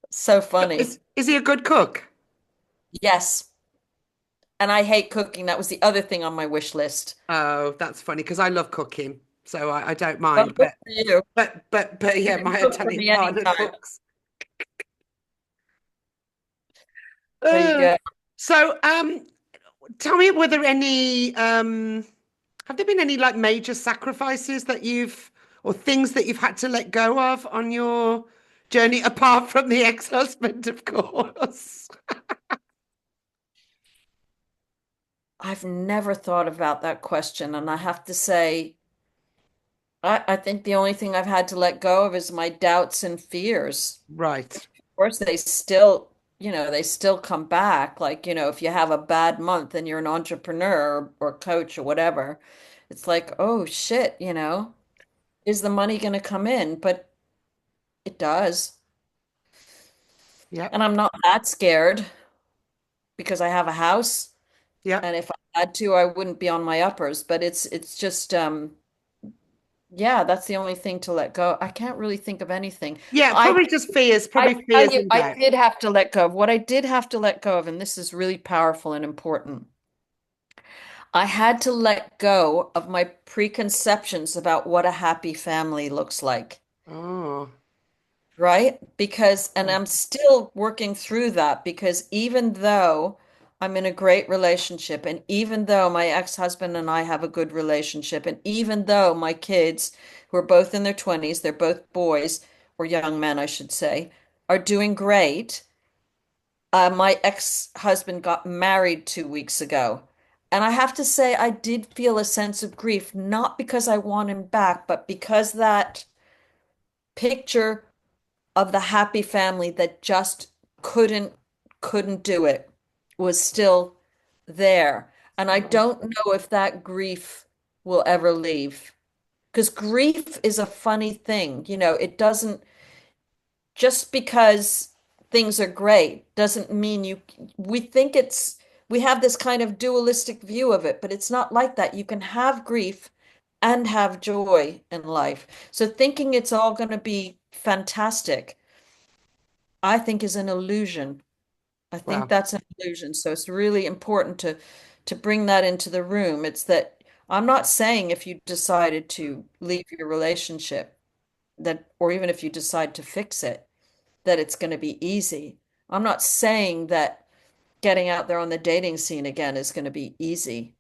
So funny. Is he a good cook? Yes. And I hate cooking. That was the other thing on my wish list. Oh, that's funny because I love cooking, so I don't Well, mind. good for you. But You yeah, can my cook for Italian me partner anytime. cooks. There you Uh, go. so tell me, were there any have there been any like major sacrifices that you've or things that you've had to let go of on your journey, apart from the ex-husband, of course? I've never thought about that question, and I have to say, I think the only thing I've had to let go of is my doubts and fears. Right. Of course, they still come back. Like, if you have a bad month and you're an entrepreneur or coach or whatever, it's like, oh shit, is the money going to come in? But it does. Yep. And I'm not that scared because I have a house Yeah. And if I had to, I wouldn't be on my uppers. But it's just yeah, that's the only thing to let go. I can't really think of anything. Yeah, I probably just fears, I probably tell fears you, and I doubt. did have to let go of what I did have to let go of, and this is really powerful and important. I had to let go of my preconceptions about what a happy family looks like. Oh, Right? Because, and I'm still working through that because even though I'm in a great relationship, and even though my ex-husband and I have a good relationship, and even though my kids, who are both in their 20s, they're both boys, or young men, I should say, are doing great. My ex-husband got married 2 weeks ago. And I have to say, I did feel a sense of grief, not because I want him back, but because that picture of the happy family that just couldn't couldn't do it was still there. And I oh, don't know if that grief will ever leave. Because grief is a funny thing. It doesn't just because things are great doesn't mean we think we have this kind of dualistic view of it, but it's not like that. You can have grief and have joy in life. So thinking it's all going to be fantastic I think is an illusion. I think well, that's an illusion. So it's really important to bring that into the room. It's that I'm not saying if you decided to leave your relationship that, or even if you decide to fix it, that it's going to be easy. I'm not saying that getting out there on the dating scene again is going to be easy,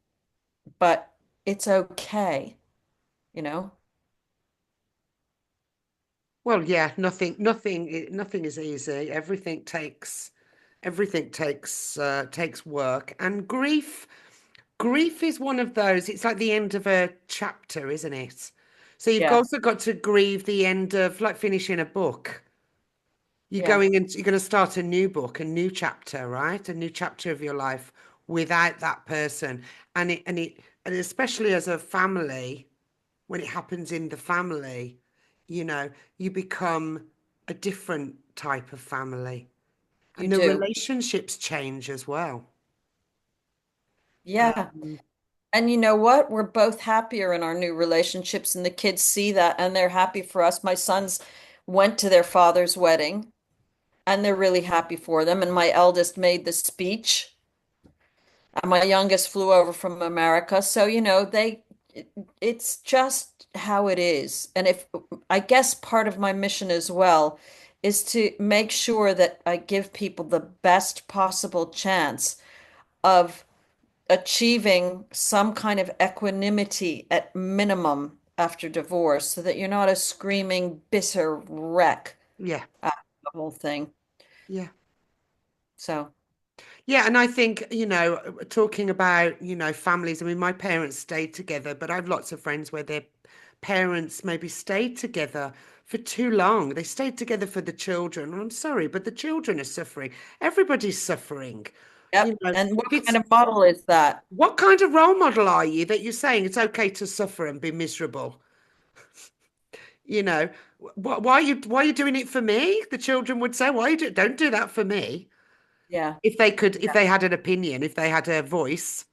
but it's okay, you know? well, yeah, nothing is easy. Everything takes work, and grief is one of those. It's like the end of a chapter, isn't it? So you've Yeah, also got to grieve the end of like finishing a book. yeah, You're going to start a new book, a new chapter, right? A new chapter of your life without that person. And especially as a family, when it happens in the family, you know, you become a different type of family. you And the do. relationships change as well. Yeah. Um, And you know what? We're both happier in our new relationships, and the kids see that and they're happy for us. My sons went to their father's wedding and they're really happy for them. And my eldest made the speech, and my youngest flew over from America. So, it's just how it is. And if I guess part of my mission as well is to make sure that I give people the best possible chance of achieving some kind of equanimity at minimum after divorce so that you're not a screaming, bitter wreck yeah, after the whole thing. yeah. So, Yeah, and I think, talking about, families, I mean, my parents stayed together, but I have lots of friends where their parents maybe stayed together for too long. They stayed together for the children. And I'm sorry, but the children are suffering. Everybody's suffering. yep. And what If it's kind of model is that? what kind of role model are you that you're saying it's okay to suffer and be miserable? You know, why are you doing it for me? The children would say, don't do that for me. Yeah, If they had an opinion, if they had a voice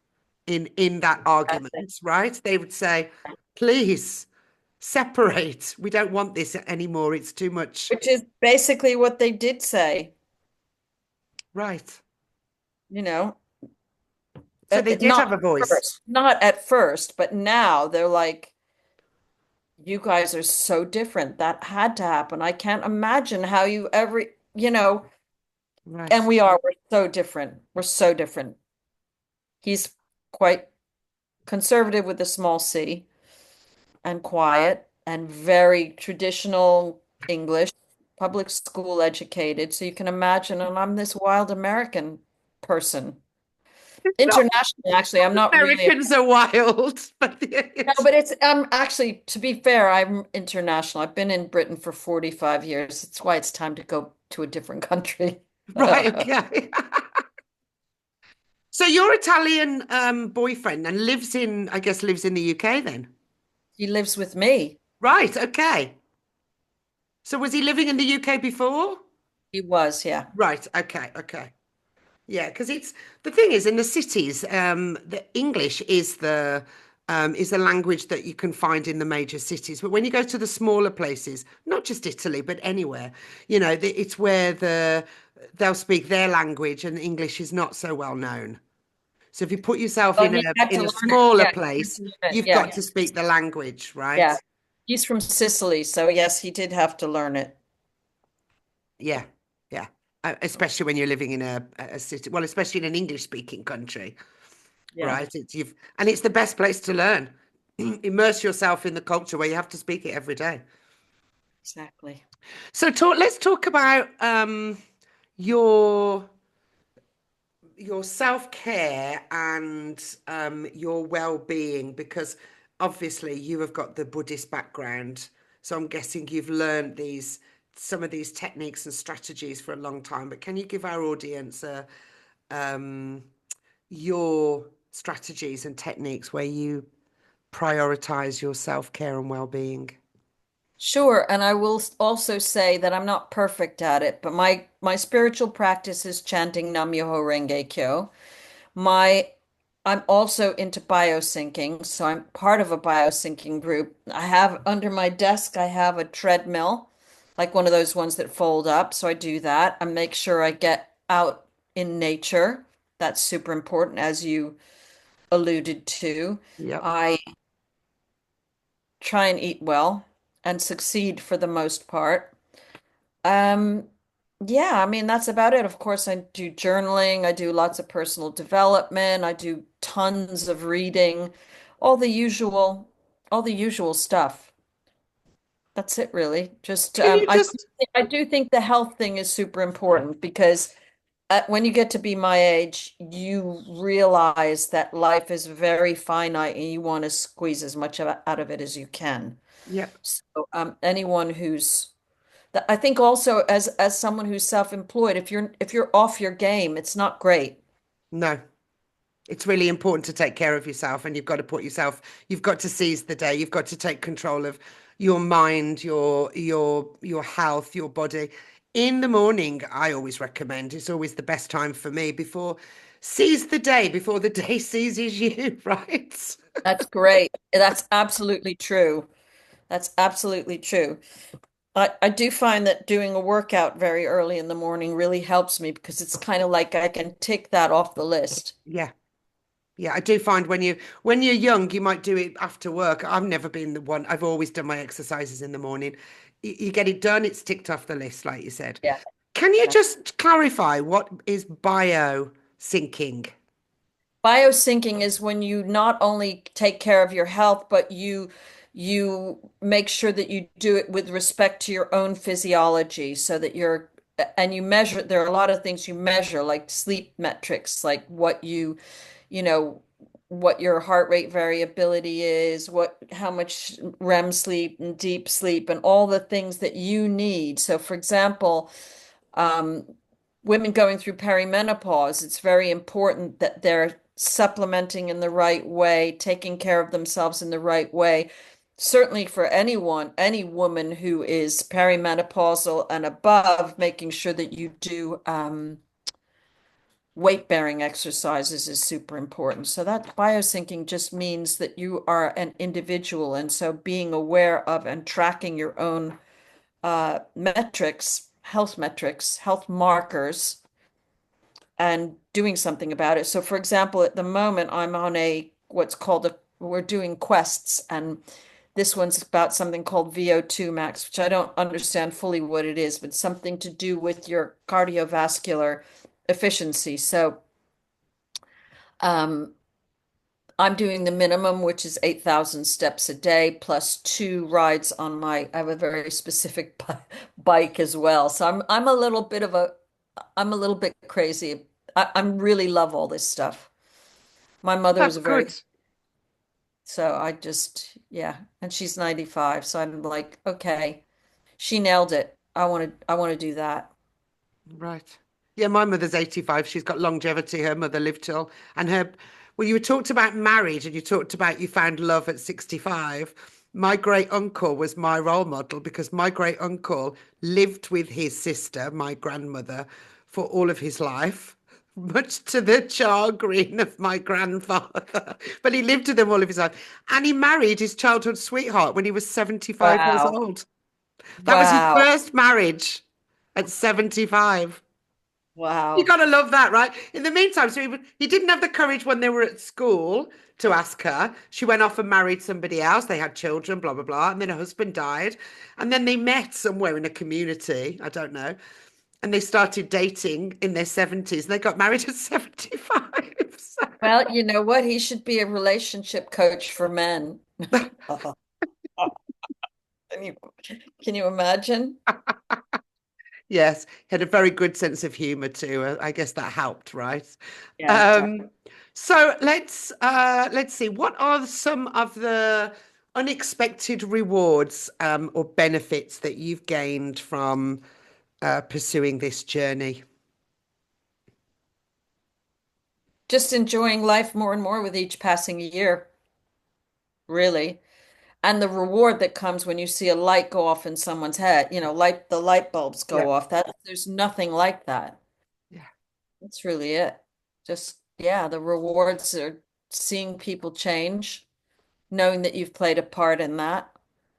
in that exactly. argument, right? They would say, please separate. We don't want this anymore. It's too much. Which is basically what they did say, Right. you know, So they did not have a voice. not at first, but now they're like, you guys are so different. That had to happen. I can't imagine how you ever, you know, and Right. we're so different. We're so different. He's quite conservative with a small c and quiet and very traditional English, public school educated. So you can imagine, and I'm this wild American person. Not Internationally, actually, I'm not really. Americans are wild, but No, but it's actually, to be fair, I'm international. I've been in Britain for 45 years. That's why it's time to go to a different country. right, okay. So your Italian boyfriend and I guess lives in the UK then. He lives with me. Right, okay. So was he living in the UK before? He was, yeah. Right, okay, okay. Yeah, because it's the thing is in the cities, the English is the language that you can find in the major cities. But when you go to the smaller places, not just Italy, but anywhere, it's where they'll speak their language and English is not so well known. So if you put yourself Oh, he had in to a learn it. smaller Yeah, he had place, to learn it. you've got Yeah, to speak the language, yeah. right? He's from Sicily, so yes, he did have to learn it. Yeah, yeah. Especially when you're living in a city, well, especially in an English speaking country. Yeah, Right? It's the best place to learn. Immerse yourself in the culture where you have to speak it every day. exactly. So let's talk about your your self-care and your well-being because obviously you have got the Buddhist background. So I'm guessing you've learned some of these techniques and strategies for a long time. But can you give our audience um, your strategies and techniques where you prioritize your self-care and well-being? Sure, and I will also say that I'm not perfect at it, but my spiritual practice is chanting Nam Myoho Renge Kyo. My I'm also into biosyncing, so I'm part of a biosyncing group. I have under my desk, I have a treadmill, like one of those ones that fold up, so I do that. I make sure I get out in nature. That's super important, as you alluded to. Yep. I try and eat well and succeed for the most part. Um, yeah, I mean, that's about it. Of course, I do journaling, I do lots of personal development, I do tons of reading, all the usual, all the usual stuff. That's it, really. Just Can you just I do think the health thing is super important because when you get to be my age, you realize that life is very finite and you want to squeeze as much out of it as you can. Yep. So, anyone who's I think also as someone who's self-employed, if you're off your game, it's not great. No. It's really important to take care of yourself and you've got to seize the day. You've got to take control of your mind, your health, your body. In the morning, I always recommend, it's always the best time for me before seize the day, before the day seizes you, right? That's great. That's absolutely true. That's absolutely true. I do find that doing a workout very early in the morning really helps me because it's kind of like I can tick that off the list. Yeah. Yeah, I do find when you're young, you might do it after work. I've never been the one. I've always done my exercises in the morning. You get it done, it's ticked off the list, like you said. Yeah. Can you just clarify what is bio syncing? Biosyncing is when you not only take care of your health, but you make sure that you do it with respect to your own physiology so that you're and you measure there are a lot of things you measure like sleep metrics, like you know what your heart rate variability is, what how much REM sleep and deep sleep and all the things that you need. So for example, um, women going through perimenopause, it's very important that they're supplementing in the right way, taking care of themselves in the right way. Certainly for anyone, any woman who is perimenopausal and above, making sure that you do weight-bearing exercises is super important. So that biosyncing just means that you are an individual, and so being aware of and tracking your own metrics, health markers, and doing something about it. So, for example, at the moment, I'm on we're doing quests, and this one's about something called VO2 max, which I don't understand fully what it is, but something to do with your cardiovascular efficiency. So, um, I'm doing the minimum, which is 8,000 steps a day, plus two rides on I have a very specific bike as well. So I'm a little bit I'm a little bit crazy. I'm really love all this stuff. My mother is That's a very, good. so I just, yeah, and she's 95. So I'm like, okay, she nailed it. I want to do that. Right. Yeah, my mother's 85. She's got longevity. Her mother lived till, and her, well, you talked about marriage and you talked about you found love at 65. My great uncle was my role model because my great uncle lived with his sister, my grandmother, for all of his life. much to the chagrin of my grandfather. But he lived with them all of his life. And he married his childhood sweetheart when he was 75 years Wow. old. That was his Wow. first marriage at 75. You Wow. got to love that, right? In the meantime, so he didn't have the courage when they were at school to ask her. She went off and married somebody else. They had children, blah, blah, blah. And then her husband died. And then they met somewhere in a community. I don't know. And they started dating in their 70s. They got married at 75. So, Well, you know what? He should be a relationship coach for men. Can you can you imagine? yes, he had a very good sense of humor too. I guess that helped, right? Yeah, definitely. Um, so let's see. What are some of the unexpected rewards or benefits that you've gained from pursuing this journey? Just enjoying life more and more with each passing year, really. And the reward that comes when you see a light go off in someone's head, the light bulbs Yeah, go off. There's nothing like that. yeah, That's really it. Just, yeah, the rewards are seeing people change, knowing that you've played a part in that,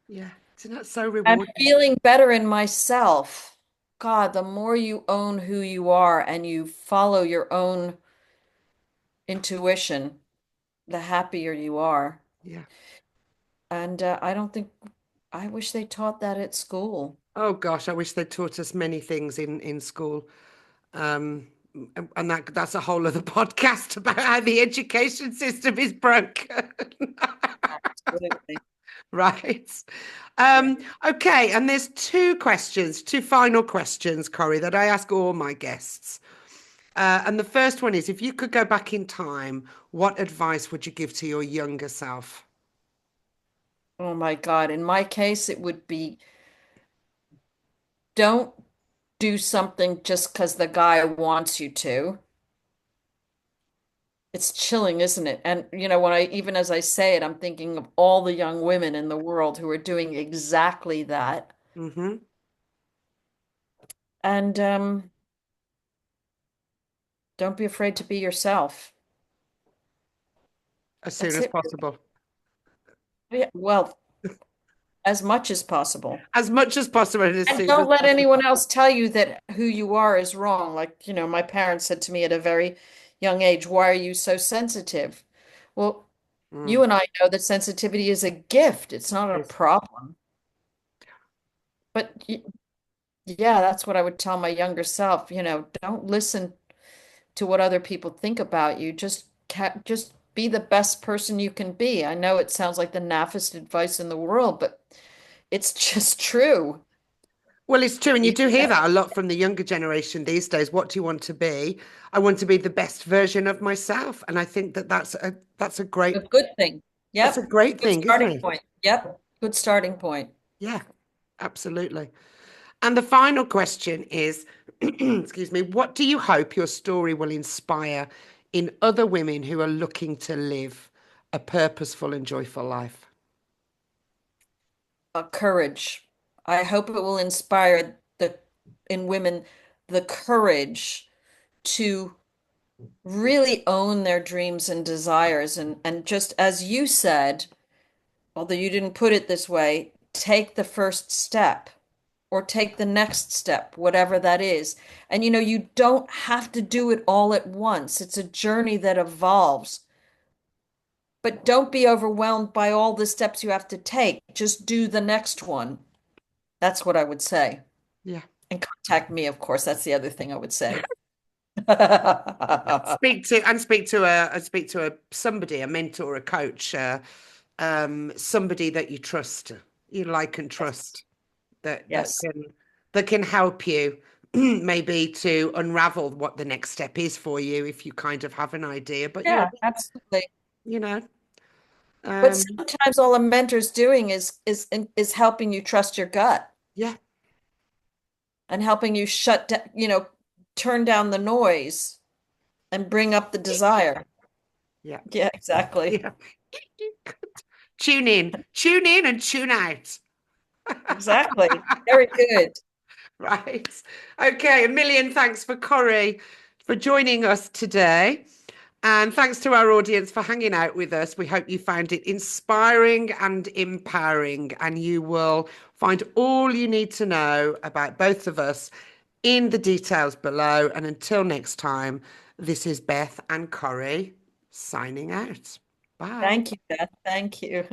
yeah. Isn't that so and rewarding? feeling better in myself. God, the more you own who you are and you follow your own intuition, the happier you are. Yeah. And I wish they taught that at school. Oh gosh, I wish they taught us many things in school. Um, and that's a whole other podcast about how the education system is broken. Absolutely. Right. Yeah. Okay, and there's two final questions, Corey, that I ask all my guests. And the first one is, if you could go back in time, what advice would you give to your younger self? Oh my God. In my case, it would be don't do something just because the guy wants you to. It's chilling, isn't it? And when even as I say it, I'm thinking of all the young women in the world who are doing exactly that. Hmm. And don't be afraid to be yourself. As soon That's as it. possible. Yeah, well, as much as possible. As much as possible and as And soon as don't let possible. anyone else tell you that who you are is wrong. Like, my parents said to me at a very young age, "Why are you so sensitive?" Well, you Mm, and I know that sensitivity is a gift. It's not a yes. problem. But yeah, that's what I would tell my younger self, don't listen to what other people think about you. Just be the best person you can be. I know it sounds like the naffest advice in the world, but it's just true. Well, it's true, and you You do hear that a lot from the younger generation these days. What do you want to be? I want to be the best version of myself, and I think that A good thing. that's a Yep. great Good thing, isn't starting it? point. Yep. Good starting point. Yeah, absolutely. And the final question is, excuse me, what do you hope your story will inspire in other women who are looking to live a purposeful and joyful life? Courage. I hope it will inspire in women the courage to really own their dreams and desires and just as you said, although you didn't put it this way, take the first step or take the next step, whatever that is. And you don't have to do it all at once. It's a journey that evolves. But don't be overwhelmed by all the steps you have to take. Just do the next one. That's what I would say. Yeah. And contact me, of course. That's the other thing I would say. Speak to a somebody, a mentor, a coach, somebody that you trust, you like and Yes. trust, that Yes. that can help you maybe to unravel what the next step is for you if you kind of have an idea. But Yeah, absolutely. you know, But um, sometimes all a mentor's doing is helping you trust your gut yeah, and helping you shut down, turn down the noise and bring up the desire. yeah, Yeah, exactly. yeah. Tune in, and tune out. Exactly. Very good. Right. Okay. A million thanks for Corey for joining us today. And thanks to our audience for hanging out with us. We hope you found it inspiring and empowering, and you will find all you need to know about both of us in the details below. And until next time, this is Beth and Corrie signing out. Bye. Thank you, Beth. Thank you.